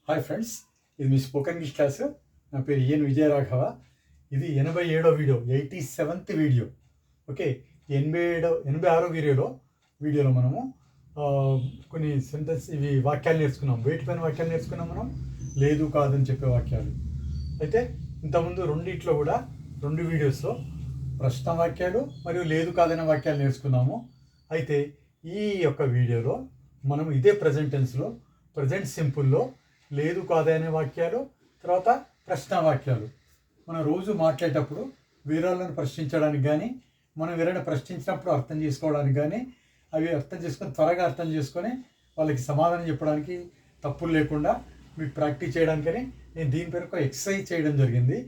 Hi friends, ఇది మీ spoken English class. నా పేరు ఈఎన్ విజయరాఘవ. ఇది 87వ వీడియో, 87th వీడియో. ఓకే, 86వ వీడియోలో మనము కొన్ని సెంటెన్స్ వాక్యాలు నేర్చుకున్నాం. వేటిపైన వాక్యాలు నేర్చుకున్నాం మనం? లేదు కాదని చెప్పే వాక్యాలు. అయితే ఇంతకుముందు రెండు వీడియోస్లో ప్రశ్న వాక్యాలు మరియు లేదు కాదనే వాక్యాలు నేర్చుకున్నాము. అయితే ఈ యొక్క వీడియోలో మనం ఇదే ప్రజెంట్ టెన్స్లో, ప్రజెంట్ సింపుల్లో లేదు కాదనే వాక్యాలు, తర్వాత ప్రశ్న వాక్యాలు మనం రోజు మాట్లాడేటప్పుడు వేరే వాళ్ళని ప్రశ్నించడానికి కానీ, మనం వేరైనా ప్రశ్నించినప్పుడు అర్థం చేసుకోవడానికి కానీ, అవి త్వరగా అర్థం చేసుకొని వాళ్ళకి సమాధానం చెప్పడానికి తప్పులు లేకుండా మీకు ప్రాక్టీస్ చేయడానికని నేను దీని పేరు ఒక ఎక్సర్సైజ్ చేయడం జరిగింది.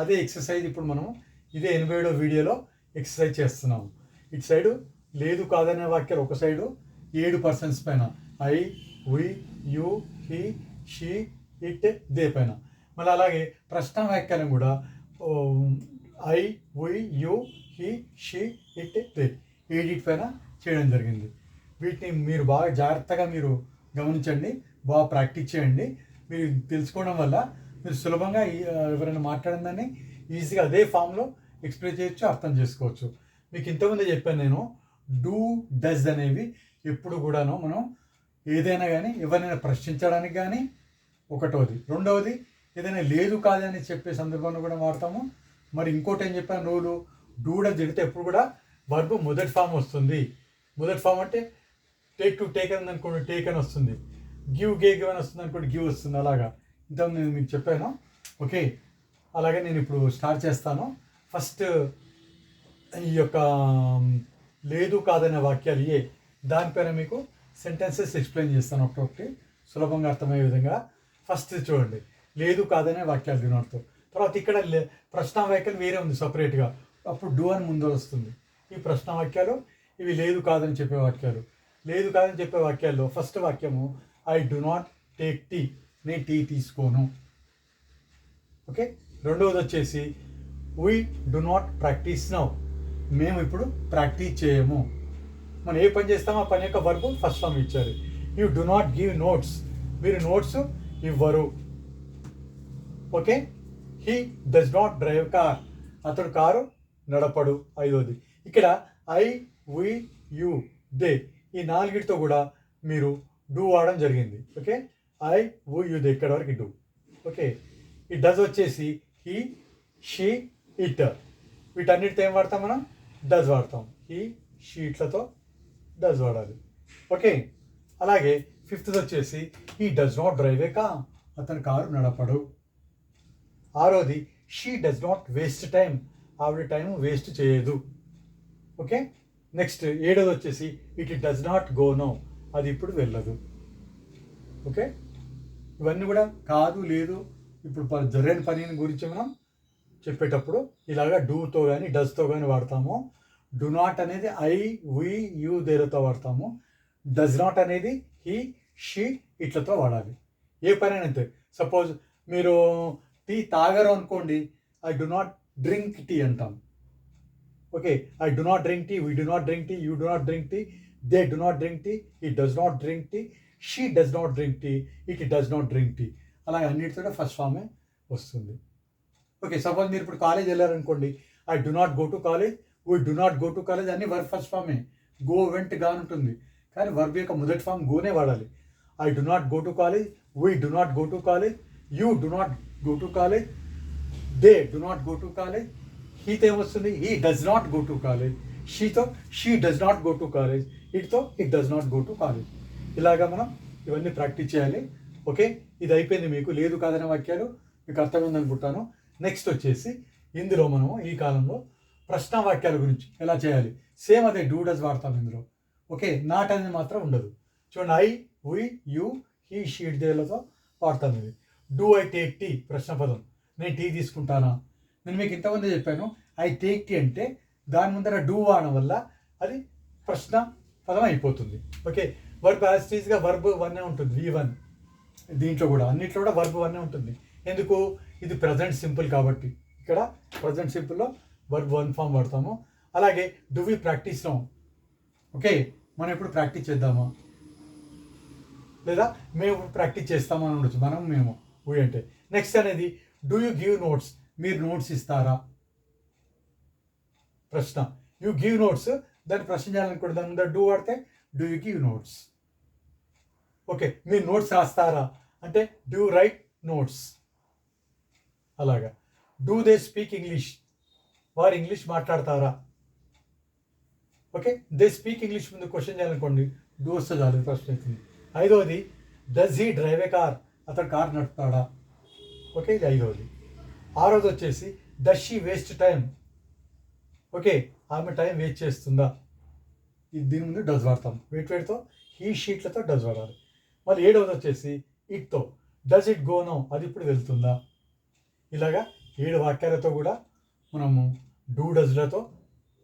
అదే ఎక్సర్సైజ్ ఇప్పుడు మనం ఇదే 87వ వీడియోలో ఎక్సర్సైజ్ చేస్తున్నాము. ఇటు సైడు లేదు కాదనే వాక్యాలు ఒక సైడు 7 పర్సన్స్ పైన, I, we, you, he, she, it, they పైన. మళ్ళీ అలాగే ప్రశ్న వాక్యాలను కూడా I, we, you, he, she, it, they 7 పైన చేయడం జరిగింది. వీటిని మీరు బాగా జాగ్రత్తగా మీరు గమనించండి, బాగా ప్రాక్టీస్ చేయండి. మీరు తెలుసుకోవడం వల్ల మీరు సులభంగా ఎవరైనా మాట్లాడిందని ఈజీగా అదే ఫామ్లో ఎక్స్ప్రెస్ చేయొచ్చు, అర్థం చేసుకోవచ్చు. మీకు ఇంతకుముందే చెప్పాను నేను, డూ, డస్ అనేవి ఎప్పుడు కూడాను మనం ఏదైనా కానీ ఎవరైనా ప్రశ్నించడానికి కానీ ఒకటోది. రెండవది ఏదైనా లేదు కాదని చెప్పే సందర్భంలో కూడా వాడతాము. మరి ఇంకోటి ఏం చెప్పాను, రూలు, డూడ జరిగితే ఎప్పుడు కూడా వర్బ్ మొదటి ఫామ్ వస్తుంది. మొదటి ఫామ్ అంటే టేక్ టు టేక్ అని అనుకోండి, టేక్ అని వస్తుంది. గివ్ గివ్ అని వస్తుంది అనుకోండి, గివ్ వస్తుంది. అలాగా ఇంతకు నేను మీకు చెప్పాను. ఓకే, అలాగే నేను ఇప్పుడు స్టార్ట్ చేస్తాను. ఫస్ట్ ఈ యొక్క లేదు కాదనే వాక్యాలు దానిపైన మీకు సెంటెన్సెస్ ఎక్స్ప్లెయిన్ చేస్తాను ఒకటి సులభంగా అర్థమయ్యే విధంగా. ఫస్ట్ చూడండి, లేదు కాదనే వాక్యాలు తినడుతూ. తర్వాత ఇక్కడ ప్రశ్న వాక్యాలు వేరే ఉంది సపరేట్గా, అప్పుడు డూ అని ముందు వస్తుంది. ఈ ప్రశ్న వాక్యాలు ఇవి లేదు కాదని చెప్పే వాక్యాలు. లేదు కాదని చెప్పే వాక్యాల్లో ఫస్ట్ వాక్యము I do not take tea, నేను టీ తీసుకోను. ఓకే, రెండవది వచ్చేసి we do not practice now, మేము ఇప్పుడు ప్రాక్టీస్ చేయము. మనం ఏ పని చేస్తామో ఆ పని యొక్క వర్బ్ ఫస్ట్ ఫామ్ ఇచ్చారు. You do not give notes, మీరు నోట్స్ ఇవ్వరు. Okay, he does not drive car, అతడు కారు నడపడు. ఐదోది ఇక్కడ ఐ, వి, యు, దే ఈ నాలుగిటితో కూడా మీరు డూ వాడడం జరిగింది. Okay, I, we, you, they ఇక్కడ వరకు డూ. ఓకే, ఈ డస్ వచ్చేసి హీ, షీ, ఇట్, వీటన్నిటితో ఏం వాడతాం మనం? డస్ వాడతాం. హీ, షీ, ఇట్లతో డస్ వాడాలి. ఓకే, అలాగే ఫిఫ్త్ వచ్చేసి he does not drive a car, అతను కారు నడపడు. ఆరోది she does not waste time, ఆవిడ టైం వేస్ట్ చేయదు. ఓకే, నెక్స్ట్ ఏడోది వచ్చేసి it does not go now, అది ఇప్పుడు వెళ్ళదు. ఓకే, ఇవన్నీ కూడా కాదు లేదు ఇప్పుడు జరిగిన పని గురించి మనం చెప్పేటప్పుడు ఇలాగా డూతో కానీ డస్తో కానీ వాడతాము. డు నాట్ అనేది ఐ, వి, యు, దేలతో వాడతాము. డస్ నాట్ అనేది హీ, షీ, ఇట్లతో వాడాలి. ఏ పని అంతే. సపోజ్ మీరు టీ తాగరు అనుకోండి, I do not drink tea అంటాం. Okay, I do not drink tea, we do not drink tea, you do not drink tea, they do not drink tea, he does not drink tea, she does not drink tea, it does not drink tea. అలాగే అన్నిటితో first ఫామే వస్తుంది. Okay, suppose మీరు ఇప్పుడు college వెళ్ళారనుకోండి, I do not go to college, we do not go to college, అన్ని verb first ఫామే. Go, went, గా ఉంటుంది, కానీ వర్బ్ యొక్క మొదటి ఫామ్ గోనే వాడాలి. I do not go to college, we do not go to college, you do not go to college, they do not go to college, హీతో ఏమొస్తుంది? He does not go to college, షీతో she does not go to college, ఇట్తో it does not go to college. ఇలాగా మనం ఇవన్నీ practice చేయాలి. Okay, ఇది అయిపోయింది. మీకు లేదు కాదనే వాక్యాలు మీకు అర్థమైంది అనుకుంటాను. నెక్స్ట్ వచ్చేసి ఇందులో మనము ఈ కాలంలో ప్రశ్న వాక్యాల గురించి ఎలా చేయాలి, సేమ్ అదే డూ డస్ వాడతాం ఇందులో. ఓకే, నాట్ అనేది మాత్రం ఉండదు. చూడండి, I, we, you, he, she, it, దేలతో వాడతాం. ఇది డూ ఐ టేక్ టీ, ప్రశ్న పదం, నేను టీ తీసుకుంటానా. నేను మీకు ఇంతకుముందే చెప్పాను, ఐ టేక్ టీ అంటే దాని ముందర డూ వాడడం వల్ల అది ప్రశ్న పదం అయిపోతుంది. ఓకే, వర్బ్ యాజ్ టీజ్గా వర్బ్ వన్నే ఉంటుంది, V1. దీంట్లో కూడా అన్నింటిలో కూడా వర్బ్ వన్నే ఉంటుంది. ఎందుకు? ఇది ప్రజెంట్ సింపుల్ కాబట్టి. ఇక్కడ ప్రజెంట్ సింపుల్లో వర్బ్ వన్ ఫామ్ వాడతాము. అలాగే do we practice now. Okay, మనం ఇప్పుడు ప్రాక్టీస్ చేద్దామా? లేదా మేము ప్రాక్టీస్ చేస్తామని ఉండొచ్చు. మేము వీ అంటే. నెక్స్ట్ అనేది డూ యూ గివ్ నోట్స్, మీరు నోట్స్ ఇస్తారా? ప్రశ్న. యూ గివ్ నోట్స్, దాన్ని ప్రశ్న చేయాలనుకోండి, దాని ముందు డూ వాడితే do you give notes. Okay, మీరు నోట్స్ రాస్తారా అంటే డూ రైట్ నోట్స్. అలాగా. డూ దే స్పీక్ ఇంగ్లీష్, వారు ఇంగ్లీష్ మాట్లాడతారా? ఓకే, దే స్పీక్ ఇంగ్లీష్ ముందు క్వశ్చన్ చేయాలనుకోండి, డూ వస్తే చాలు, ప్రశ్న అవుతుంది. ఐదవది does he drive a car, అతను కార్ నడుపుతాడా? ఓకే, ఇది ఐదవది. ఆరోది వచ్చేసి does she waste time, okay, ఆమె టైం వేస్ట్ చేస్తుందా? ఇది దీని ముందు డస్ వాడతాం, వేటితో, హీ షీట్లతో డస్ వాడాలి. మళ్ళీ ఏడవది వచ్చేసి ఇట్తో, డస్ ఇట్ గో నో, అది ఇప్పుడు వెళ్తుందా? ఇలాగా 7 వాక్యాలతో కూడా మనము డూ డస్లతో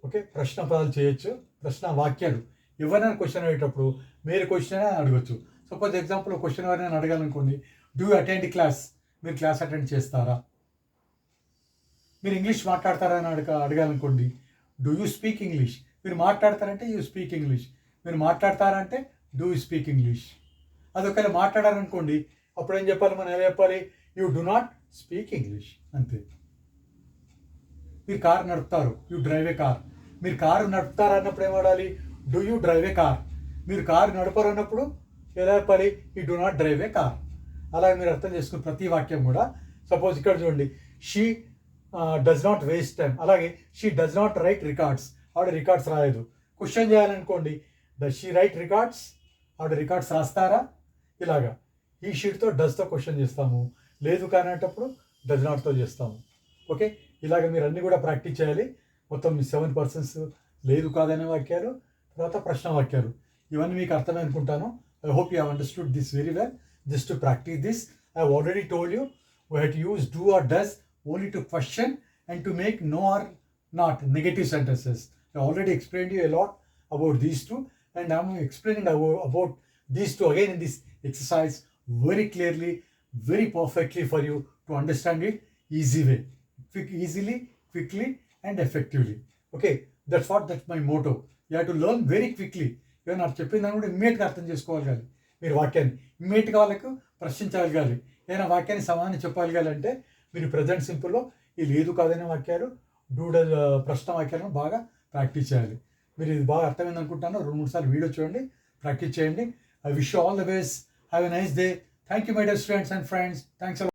ఓకే ప్రశ్న పదాలు చేయొచ్చు. ప్రశ్న వాక్యాలు ఎవరైనా క్వశ్చన్ అడిగేటప్పుడు మీరు క్వశ్చన్ అడగచ్చు. సపోజ్ ఎగ్జాంపుల్ క్వశ్చన్ ఎవరైనా అడగాలనుకోండి, డూ యూ అటెండ్ క్లాస్, మీరు క్లాస్ అటెండ్ చేస్తారా? మీరు ఇంగ్లీష్ మాట్లాడతారా అని అడగాలనుకోండి, డూ యూ స్పీక్ ఇంగ్లీష్, మీరు మాట్లాడతారంటే యూ స్పీక్ ఇంగ్లీష్, మీరు మాట్లాడతారంటే డూ యూ స్పీక్ ఇంగ్లీష్. అది ఒకవేళ మాట్లాడారనుకోండి, అప్పుడు ఏం చెప్పాలి, మనం ఏం చెప్పాలి, you do not speak English, అంతే. మీరు కారు నడుపుతారు, యూ డ్రైవ్ ఏ కార్, మీరు కారు నడుపుతారు అన్నప్పుడు ఏం వాడాలి, do you drive a car. మీరు కారు నడపరు అన్నప్పుడు ఎలా చెప్పాలి, you do not drive a car. అలాగే మీరు అర్థం చేసుకుని ప్రతి వాక్యం కూడా. సపోజ్ ఇక్కడ చూడండి, she does not waste time, అలాగే she does not write records, ఆవిడ రికార్డ్స్ రాయదు. క్వశ్చన్ చేయాలనుకోండి, డస్ షీ రైట్ రికార్డ్స్, ఆవిడ రికార్డ్స్ రాస్తారా? ఇలాగా ఈ షీట్తో డస్తో క్వశ్చన్ చేస్తాము, లేదు కానప్పుడు డస్ నాట్తో చేస్తాము. ఓకే, ఇలాగ మీరు అన్నీ కూడా ప్రాక్టీస్ చేయాలి. మొత్తం 7% లేదు కాదనే వాక్యాలు, తర్వాత ప్రశ్న వాక్యాలు, ఇవన్నీ మీకు అర్థమే అనుకుంటాను. I hope you have understood this very well. Just to practice this, I have already told you we have to use do or does only to question and to make no or not negative sentences. I already explained you a lot about these two, and I'm explaining about these two again in this exercise very clearly, very perfectly for you to understand it easy way, easily, quickly and effectively. Okay, that's my motto. You have to learn very quickly. You నాకు చెప్పిన దాన్ని కూడా ఇమ్మీడియట్గా అర్థం చేసుకోగలగాలి. మీరు వాక్యాన్ని ఇమ్మీడియట్గా వాళ్ళకు ప్రశ్నించగలగాలి. ఏదైనా వాక్యాన్ని సమాధానం చెప్పగలగాలంటే మీరు ప్రజెంట్ సింపుల్లో ఈ లేదు కాదనే వాక్యాలు, డూడల్ ప్రశ్న వాక్యాలను బాగా ప్రాక్టీస్ చేయాలి. మీరు ఇది బాగా అర్థమైంది అనుకుంటాను. 2-3 సార్లు వీడియో చూడండి, ప్రాక్టీస్ చేయండి. I wish you all the best. Have a nice day. Thank you my dear students and friends. Thanks.